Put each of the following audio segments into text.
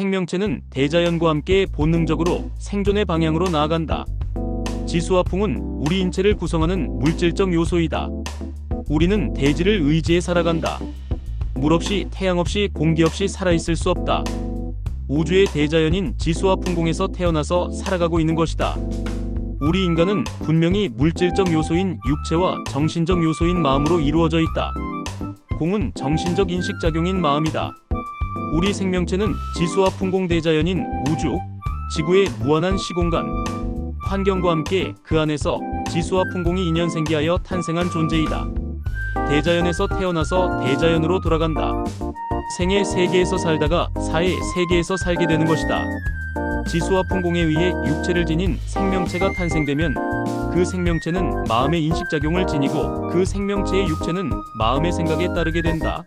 생명체는 대자연과 함께 본능적으로 생존의 방향으로 나아간다. 지수와 풍은 우리 인체를 구성하는 물질적 요소이다. 우리는 대지를 의지해 살아간다. 물 없이, 태양 없이, 공기 없이 살아있을 수 없다. 우주의 대자연인 지수와 풍공에서 태어나서 살아가고 있는 것이다. 우리 인간은 분명히 물질적 요소인 육체와 정신적 요소인 마음으로 이루어져 있다. 공은 정신적 인식작용인 마음이다. 우리 생명체는 지수와 풍공 대자연인 우주, 지구의 무한한 시공간, 환경과 함께 그 안에서 지수와 풍공이 인연생기하여 탄생한 존재이다. 대자연에서 태어나서 대자연으로 돌아간다. 생의 세계에서 살다가 사의 세계에서 살게 되는 것이다. 지수와 풍공에 의해 육체를 지닌 생명체가 탄생되면 그 생명체는 마음의 인식작용을 지니고 그 생명체의 육체는 마음의 생각에 따르게 된다.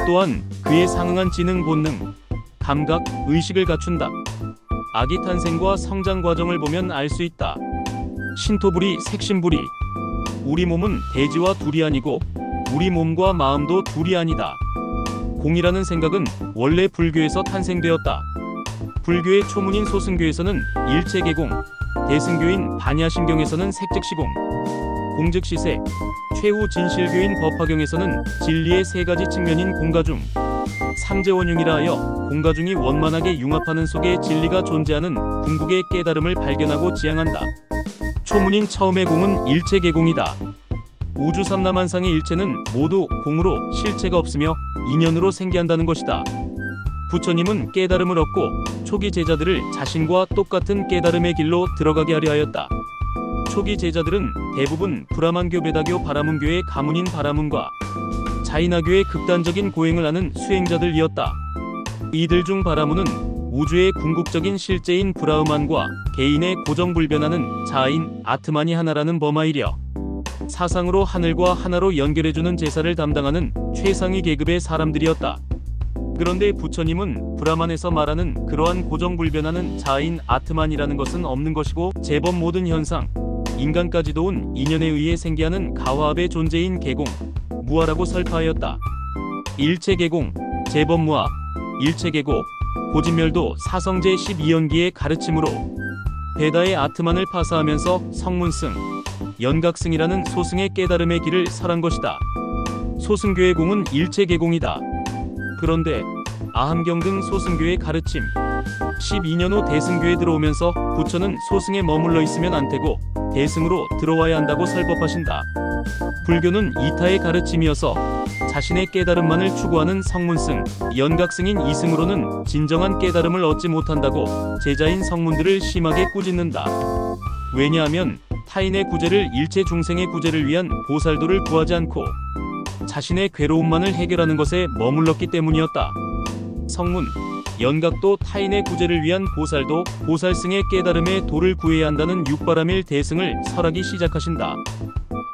또한 그에 상응한 지능, 본능, 감각, 의식을 갖춘다. 아기 탄생과 성장 과정을 보면 알 수 있다. 신토부리, 색신부리. 우리 몸은 대지와 둘이 아니고 우리 몸과 마음도 둘이 아니다. 공이라는 생각은 원래 불교에서 탄생되었다. 불교의 초문인 소승교에서는 일체계공, 대승교인 반야심경에서는 색즉시공, 공즉시색, 최후 진실교인 법화경에서는 진리의 세 가지 측면인 공가중, 삼재원융이라 하여 공가중이 원만하게 융합하는 속에 진리가 존재하는 궁극의 깨달음을 발견하고 지향한다. 초문인 처음의 공은 일체계공이다. 우주 삼라만상의 일체는 모두 공으로 실체가 없으며 인연으로 생기한다는 것이다. 부처님은 깨달음을 얻고 초기 제자들을 자신과 똑같은 깨달음의 길로 들어가게 하려 하였다. 초기 제자들은 대부분 브라만교, 베다교, 바라문교의 가문인 바라문과 자이나교의 극단적인 고행을 하는 수행자들이었다. 이들 중 바라문은 우주의 궁극적인 실제인 브라흐만과 개인의 고정불변하는 자아인 아트만이 하나라는 범하이려 사상으로 하늘과 하나로 연결해주는 제사를 담당하는 최상위 계급의 사람들이었다. 그런데 부처님은 브라만에서 말하는 그러한 고정불변하는 자아인 아트만이라는 것은 없는 것이고 제법 모든 현상, 인간까지도 온 인연에 의해 생기하는 가화합의 존재인 계공, 무아라고 설파하였다. 일체계공, 제법무아, 일체계고, 고진멸도 사성제 12연기의 가르침으로 베다의 아트만을 파사하면서 성문승, 연각승이라는 소승의 깨달음의 길을 설한 것이다. 소승교의 공은 일체계공이다. 그런데 아함경 등 소승교의 가르침, 12년 후 대승교에 들어오면서 부처는 소승에 머물러 있으면 안 되고 대승으로 들어와야 한다고 설법하신다. 불교는 이타의 가르침이어서 자신의 깨달음만을 추구하는 성문승, 연각승인 이승으로는 진정한 깨달음을 얻지 못한다고 제자인 성문들을 심하게 꾸짖는다. 왜냐하면 타인의 구제를 일체 중생의 구제를 위한 보살도를 구하지 않고 자신의 괴로움만을 해결하는 것에 머물렀기 때문이었다. 성문, 연각도 타인의 구제를 위한 보살도, 보살승의 깨달음의 도를 구해야 한다는 육바라밀 대승을 설하기 시작하신다.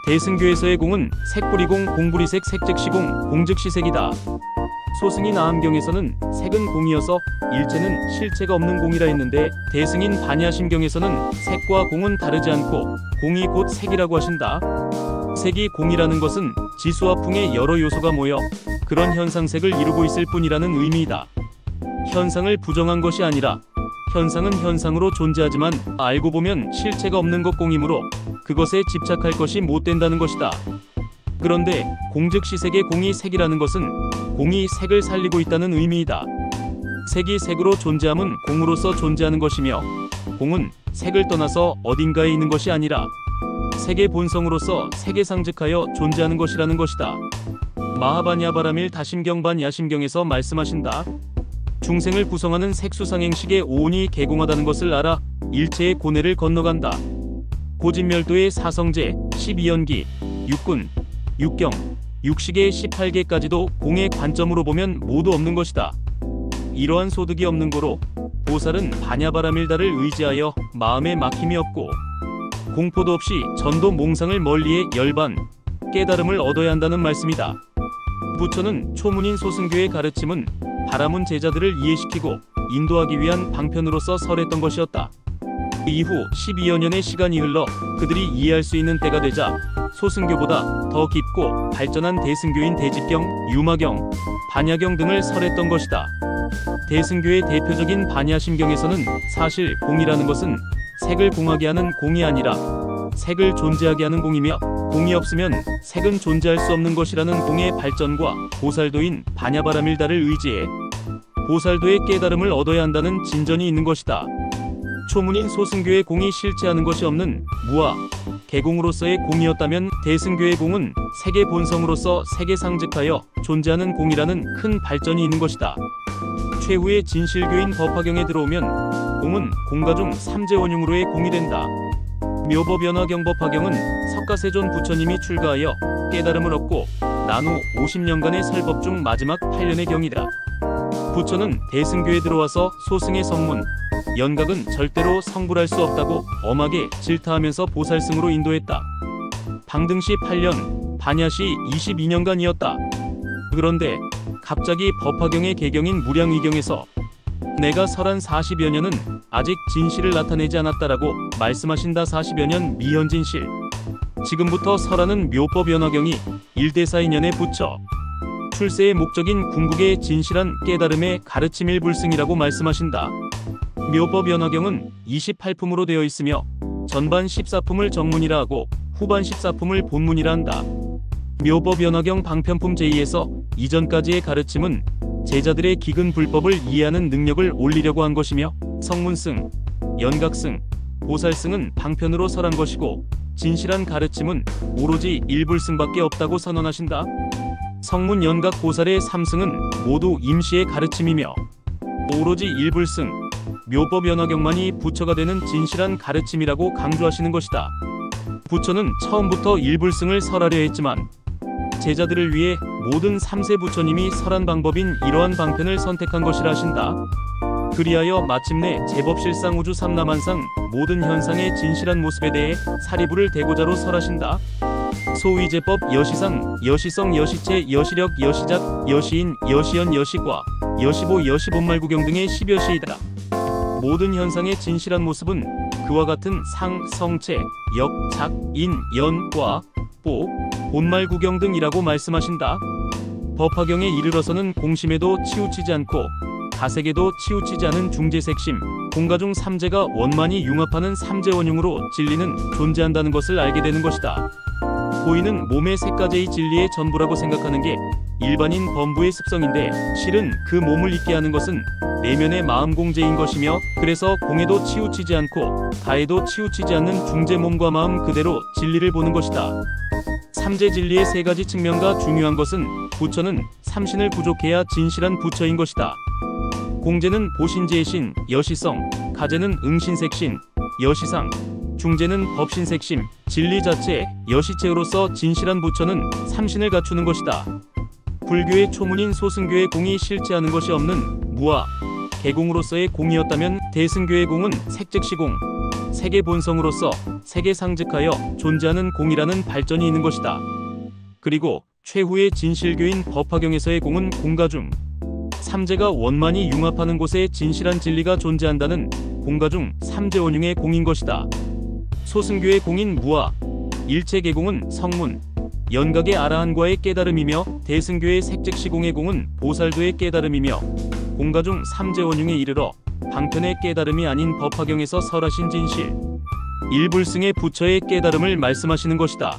대승교에서의 공은 색부리공, 공부리색, 색즉시공, 공즉시색이다. 소승인 아함경에서는 색은 공이어서 일체는 실체가 없는 공이라 했는데 대승인 반야심경에서는 색과 공은 다르지 않고 공이 곧 색이라고 하신다. 색이 공이라는 것은 지수와 풍의 여러 요소가 모여 그런 현상색을 이루고 있을 뿐이라는 의미이다. 현상을 부정한 것이 아니라 현상은 현상으로 존재하지만 알고 보면 실체가 없는 것 공이므로 그것에 집착할 것이 못 된다는 것이다. 그런데 공즉시색의 공이 색이라는 것은 공이 색을 살리고 있다는 의미이다. 색이 색으로 존재함은 공으로서 존재하는 것이며 공은 색을 떠나서 어딘가에 있는 것이 아니라 색의 본성으로서 색에 상즉하여 존재하는 것이라는 것이다. 마하바냐바라밀 다심경반 야심경에서 말씀하신다. 중생을 구성하는 색수상행식의 오온이 개공하다는 것을 알아 일체의 고뇌를 건너간다. 고진멸도의 사성제, 12연기, 육군, 육경, 육식의 18개까지도 공의 관점으로 보면 모두 없는 것이다. 이러한 소득이 없는 고로 보살은 바냐바라밀다를 의지하여 마음에 막힘이 없고 공포도 없이 전도 몽상을 멀리해 열반, 깨달음을 얻어야 한다는 말씀이다. 부처는 초문인 소승교의 가르침은 바라문 제자들을 이해시키고 인도하기 위한 방편으로서 설했던 것이었다. 이후 12여 년의 시간이 흘러 그들이 이해할 수 있는 때가 되자 소승교보다 더 깊고 발전한 대승교인 대집경, 유마경, 반야경 등을 설했던 것이다. 대승교의 대표적인 반야심경에서는 사실 공이라는 것은 색을 공하게 하는 공이 아니라 색을 존재하게 하는 공이며, 공이 없으면 색은 존재할 수 없는 것이라는 공의 발전과 보살도인 반야바라밀다를 의지해 보살도의 깨달음을 얻어야 한다는 진전이 있는 것이다. 초문인 소승교의 공이 실체하는 것이 없는 무아 개공으로서의 공이었다면 대승교의 공은 색의 본성으로서 색에 상즉하여 존재하는 공이라는 큰 발전이 있는 것이다. 최후의 진실교인 법화경에 들어오면 공은 공가중 삼재원흉으로의 공이 된다. 묘법연화경법화경은 석가세존 부처님이 출가하여 깨달음을 얻고 난 후 50년간의 설법 중 마지막 8년의 경이다. 부처는 대승교에 들어와서 소승의 성문, 연각은 절대로 성불할 수 없다고 엄하게 질타하면서 보살승으로 인도했다. 방등시 8년, 반야시 22년간이었다. 그런데 갑자기 법화경의 개경인 무량의경에서 내가 설한 40여 년은 아직 진실을 나타내지 않았다라고 말씀하신다. 40여 년 미현진실. 지금부터 설하는 묘법연화경이 1대42년에 부처 출세의 목적인 궁극의 진실한 깨달음의 가르침일 불승이라고 말씀하신다. 묘법연화경은 28품으로 되어 있으며 전반 14품을 정문이라 하고 후반 14품을 본문이라 한다. 묘법연화경 방편품 제2에서 이전까지의 가르침은 제자들의 기근 불법을 이해하는 능력을 올리려고 한 것이며, 성문승, 연각승, 보살승은 방편으로 설한 것이고 진실한 가르침은 오로지 일불승밖에 없다고 선언하신다. 성문, 연각, 보살의 3승은 모두 임시의 가르침이며 오로지 일불승, 묘법연화경만이 부처가 되는 진실한 가르침이라고 강조하시는 것이다. 부처는 처음부터 일불승을 설하려 했지만 제자들을 위해 모든 3세 부처님이 설한 방법인 이러한 방편을 선택한 것이라 하신다. 그리하여 마침내 제법실상 우주 삼라만상 모든 현상의 진실한 모습에 대해 사리부를 대고자로 설하신다. 소위 제법, 여시상, 여시성, 여시체, 여시력, 여시작, 여시인, 여시연, 여시과, 여시보, 여시본말구경 등의 10여 시이다. 모든 현상의 진실한 모습은 그와 같은 상, 성체, 역, 작, 인, 연, 과, 보, 본말구경 등이라고 말씀하신다. 법화경에 이르러서는 공심에도 치우치지 않고 가색에도 치우치지 않은 중재색심, 공가중 삼재가 원만히 융합하는 삼재원흉으로 진리는 존재한다는 것을 알게 되는 것이다. 보이는 몸의 색가제의 진리의 전부라고 생각하는 게 일반인 범부의 습성인데, 실은 그 몸을 있게 하는 것은 내면의 마음 공제인 것이며, 그래서 공에도 치우치지 않고 가에도 치우치지 않는 중재 몸과 마음 그대로 진리를 보는 것이다. 삼재 진리의 세 가지 측면과 중요한 것은 부처는 삼신을 부족해야 진실한 부처인 것이다. 공제는 보신지의 신, 여시성, 가제는 응신색신, 여시상, 중재는 법신색심, 진리 자체, 여시체로서 진실한 부처는 삼신을 갖추는 것이다. 불교의 초문인 소승교의 공이 실체하는 것이 없는 무아 개공으로서의 공이었다면 대승교의 공은 색즉시공, 색의 본성으로서 색에 상즉하여 존재하는 공이라는 발전이 있는 것이다. 그리고 최후의 진실교인 법화경에서의 공은 공가중 삼재가 원만히 융합하는 곳에 진실한 진리가 존재한다는 공가중 삼재원흉의 공인 것이다. 소승교의 공인 무아 일체개공은 성문, 연각의 아라한과의 깨달음이며, 대승교의 색즉시공의 공은 보살도의 깨달음이며, 공가중 삼재원흉에 이르러 방편의 깨달음이 아닌 법화경에서 설하신 진실 일불승의 부처의 깨달음을 말씀하시는 것이다.